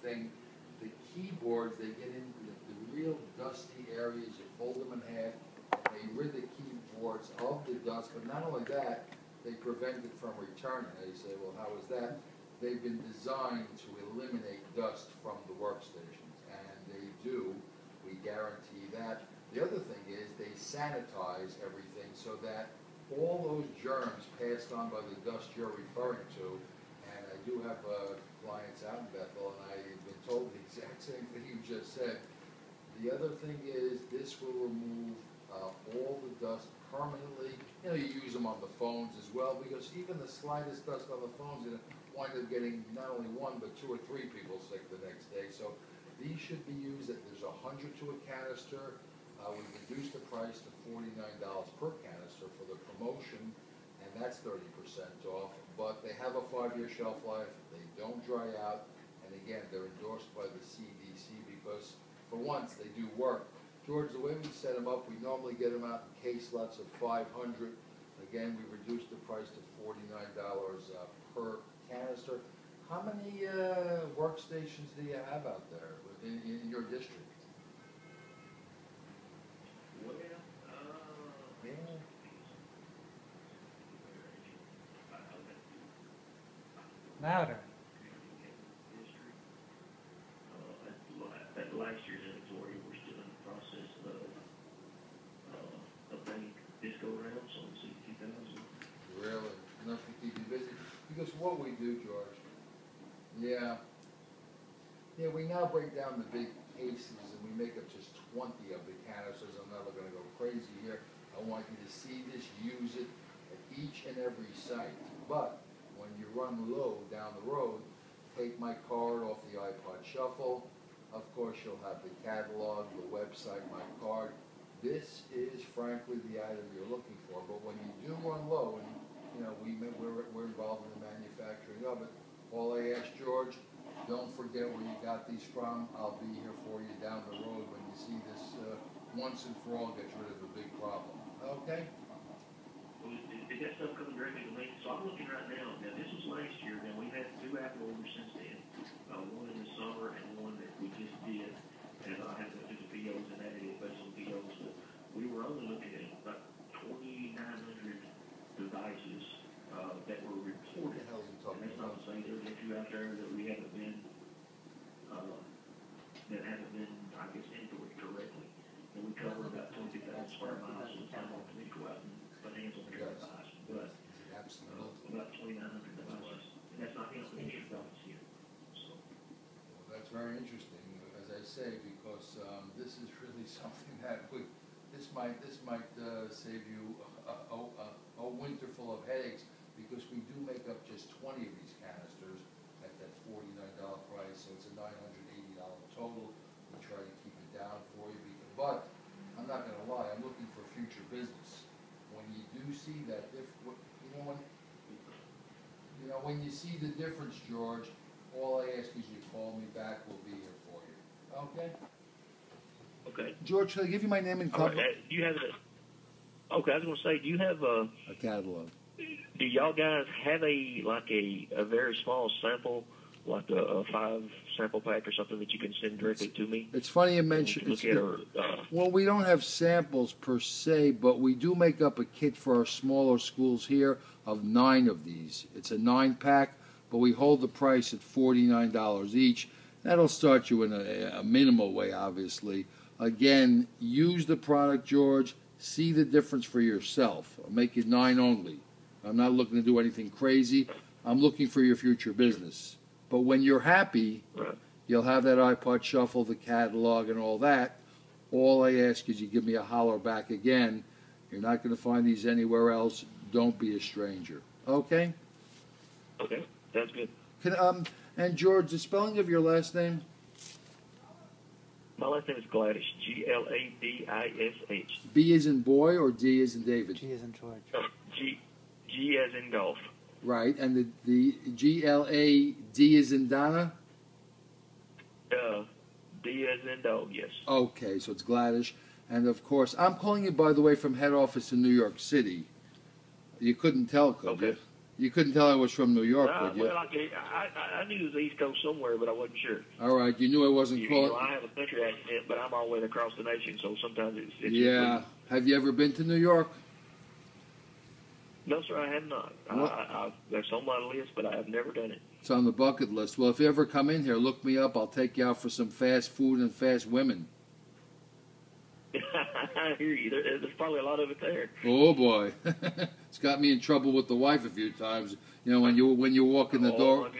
thing. The keyboards, they get into the real dusty areas, you fold them in half, they rid the keyboards of the dust, but not only that, they prevent it from returning. They say, well, how is that? They've been designed to eliminate dust from the workstations, and they do. We guarantee that. The other thing is they sanitize everything so that all those germs passed on by the dust you're referring to, and I do have clients out in Bethel, and I've been told the exact same thing you just said. The other thing is this will remove all the dust permanently. You know, you use them on the phones as well, because even the slightest dust on the phones, you wind up getting not only one, but 2 or 3 people sick the next day. So these should be used, there's 100 to a canister. We've reduced the price to $49 per canister for the promotion, and that's 30% off. But they have a 5-year shelf life, they don't dry out, and again, they're endorsed by the CDC because, for once, they do work. George, the way we set them up, we normally get them out in case lots of 500. Again, we reduced the price to $49 per canister. How many workstations do you have out there in your district? Well, Louder. At last year's inventory, we're still in the process of updating disco rounds on 60,000. Really? Enough to keep you busy? Because what we do, George, yeah, we now break down the big cases and we make up just 20 of the canisters. I'm not going to go crazy here. I want you to see this, use it at each and every site. But when you run low down the road, take my card off the iPod Shuffle. Of course, you'll have the catalog, the website, my card. This is, frankly, the item you're looking for. But when you do run low, and you know we're involved in the manufacturing of it, all I ask, George, don't forget where you got these from. I'll be here for you down the road when you see this once and for all gets rid of the big problem. Okay? Well, is that stuff coming directly to me? So I'm looking right now. Now, this was last year. Now, we've had 2 Apple orders since then. One in the summer and one that we just did. And I had to do the POs and added it based on POs. But we were only looking at about 2,900 devices that were reported. What the hell are you talking and that's about? not to say there's a few out there that we haven't been, I guess, indoors correctly. And we cover about 20,000 square miles, so it's not hard for me to go out and put hands on the device. But about 2,900 devices. And that's not counting the devices here. So. Well, that's very interesting, as I say, because this is really something that this might save you a winter full of headaches, because we do make up just 20 of these canisters at that $49 price, so it's a $980 total. We try to keep it down for you, but I'm not going to lie, I'm looking for future business. When you do see that, when you see the difference, George, all I ask is you call me back. We'll be here for you. Okay? Okay. George, can I give you my name and All company? right, do you have okay, I was going to say, do you have A catalog. do y'all guys have a very small sample, like a 5 sample pack or something that you can send directly to me? It's funny you mention. Well, we don't have samples per se, but we do make up a kit for our smaller schools here of 9 of these. It's a 9-pack, but we hold the price at $49 each. That'll start you in a minimal way, obviously. Again, use the product, George. See the difference for yourself. I'll make it 9 only. I'm not looking to do anything crazy. I'm looking for your future business. But when you're happy, you'll have that iPod Shuffle, the catalog, and all that. All I ask is you give me a holler back again. You're not going to find these anywhere else. Don't be a stranger. Okay? Okay, that's good. And George, the spelling of your last name? My last name is Gladish, Gladish. B as in boy or D as in David? G as in George. G as in golf. Right, and the GLAD as in Donna? D as in dog, yes. Okay, so it's Gladish. And of course, I'm calling you, by the way, from head office in New York City. You couldn't tell, could you? You couldn't tell I was from New York, Well, could you? I knew it was East Coast somewhere, but I wasn't sure. All right, you knew I wasn't You calling. know, I have a country accent, but I'm all the way across the nation, so sometimes it's Yeah. Have you ever been to New York? No, sir, I have not. That's on my list, but I have never done it. It's on the bucket list. Well, if you ever come in here, look me up. I'll take you out for some fast food and fast women. I hear you. There's probably a lot of it there. Oh boy, it's got me in trouble with the wife a few times. You know, when you walk in the door,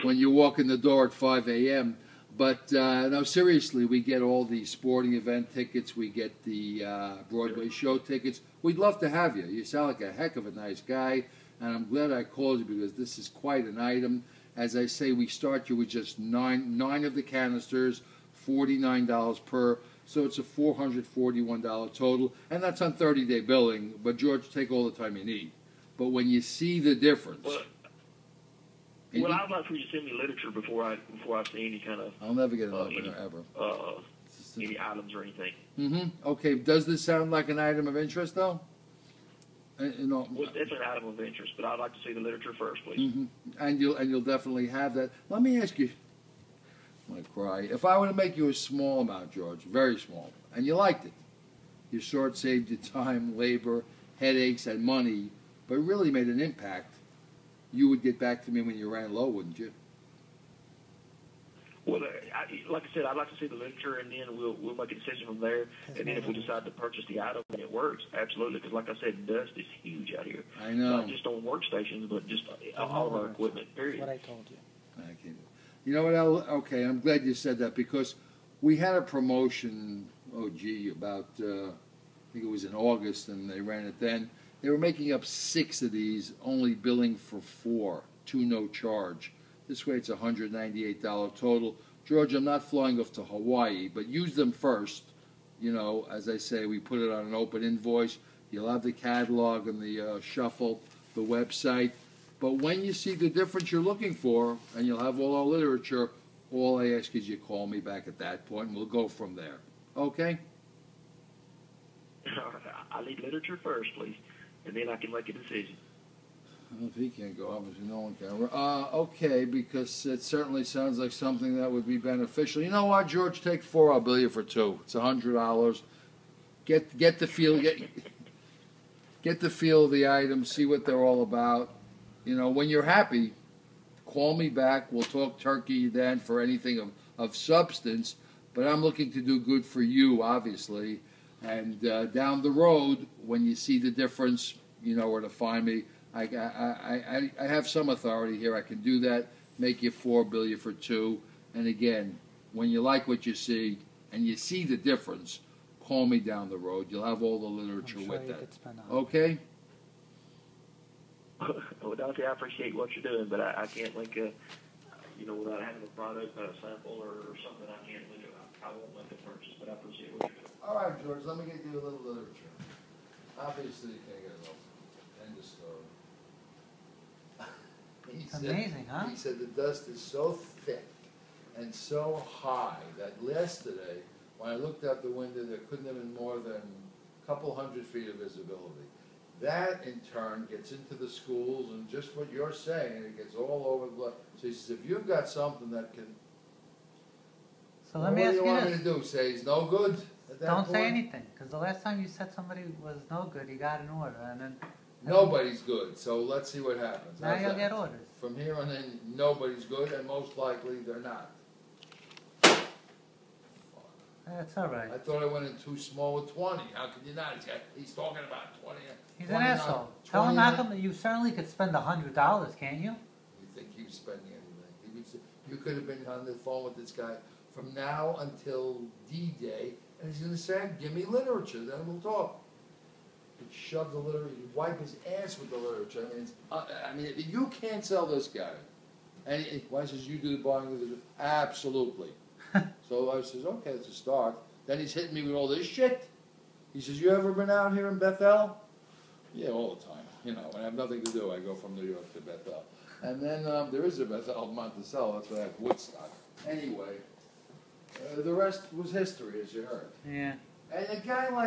when you walk in the door at 5 a.m. But no, seriously, we get all the sporting event tickets. We get the Broadway show tickets. We'd love to have you. You sound like a heck of a nice guy, and I'm glad I called you because this is quite an item. As I say, we start you with just nine of the canisters, $49 per. So it's a $441 total, and that's on 30-day billing. But George, take all the time you need. But when you see the difference, well, I'd like for you to send me literature before I see any kind of. I'll never get an opener ever. Any items or anything. Mm-hmm. Okay. Does this sound like an item of interest, though? You know, well, it's an item of interest, but I'd like to see the literature first, please. Mm-hmm. And you'll definitely have that. Let me ask you. I'm going to cry. If I were to make you a small amount, George, very small, and you liked it, you saw it saved you time, labor, headaches, and money, but really made an impact, you would get back to me when you ran low, wouldn't you? Well, like I said, I'd like to see the literature, and then we'll make a decision from there. And then if we decide to purchase the item and it works, absolutely, because like I said, dust is huge out here. I know. Not just on workstations, but just all of our equipment, period. What I told you. I can't. You know what, Al? Okay, I'm glad you said that because we had a promotion, about, I think it was in August, and they ran it then. They were making up 6 of these, only billing for 4, 2 no charge. This way it's $198 total. George, I'm not flying off to Hawaii, but use them first. You know, as I say, we put it on an open invoice. You'll have the catalog and the shuffle, the website. But when you see the difference you're looking for, and you'll have all our literature, all I ask is you call me back at that point, and we'll go from there. Okay? I need literature first, please, and then I can make a decision. Well, if he can't go, obviously no one can. Okay, because it certainly sounds like something that would be beneficial. You know what, George? Take 4, I'll bill you for 2. It's $100. Get the feel, get the feel of the item, see what they're all about. You know, when you're happy, call me back. We'll talk turkey then for anything of substance. But I'm looking to do good for you, obviously. And down the road, when you see the difference, you know where to find me. I have some authority here. I can do that. Make you 4, bill you for 2. And again, when you like what you see and you see the difference, call me down the road. You'll have all the literature with that. Okay? Well, Dante, I appreciate what you're doing, but I can't make without having a product, a sample, or something, I can't make it. I won't make a purchase, but I appreciate what you're doing. All right, George, let me get you a little literature. Obviously, you can't get it all. End of story. Amazing, huh? He said the dust is so thick and so high that yesterday, when I looked out the window, there couldn't have been more than a couple 100 feet of visibility. That, in turn, gets into the schools, and just what you're saying, it gets all over the place. So he says, if you've got something that can... So let me ask you What do you want this. me to do? Say he's no good at that Don't point? say anything, because the last time you said somebody was no good, you got an order, and then... Nobody's good, so let's see what happens. Now How's you'll that? get orders. From here on in, nobody's good, and most likely they're not. That's all right. I thought I went in too small with 20. How could you not? He's talking about 20. He's an asshole. Tell him how come you certainly could spend $100, can't you? You think he was spending anything? You could have been on the phone with this guy from now until D-Day, and he's going to say, give me literature, then we'll talk. He'd shove the literature, he'd wipe his ass with the literature. I mean, you can't sell this guy. And why says you do the buying of the... Absolutely. So I says, okay, it's a start. Then he's hitting me with all this shit. He says, you ever been out here in Bethel? Yeah, all the time. You know, when I have nothing to do, I go from New York to Bethel. And then there is a Bethel, Monticello. That's why I have Woodstock. Anyway, the rest was history, as you heard. Yeah. And a guy like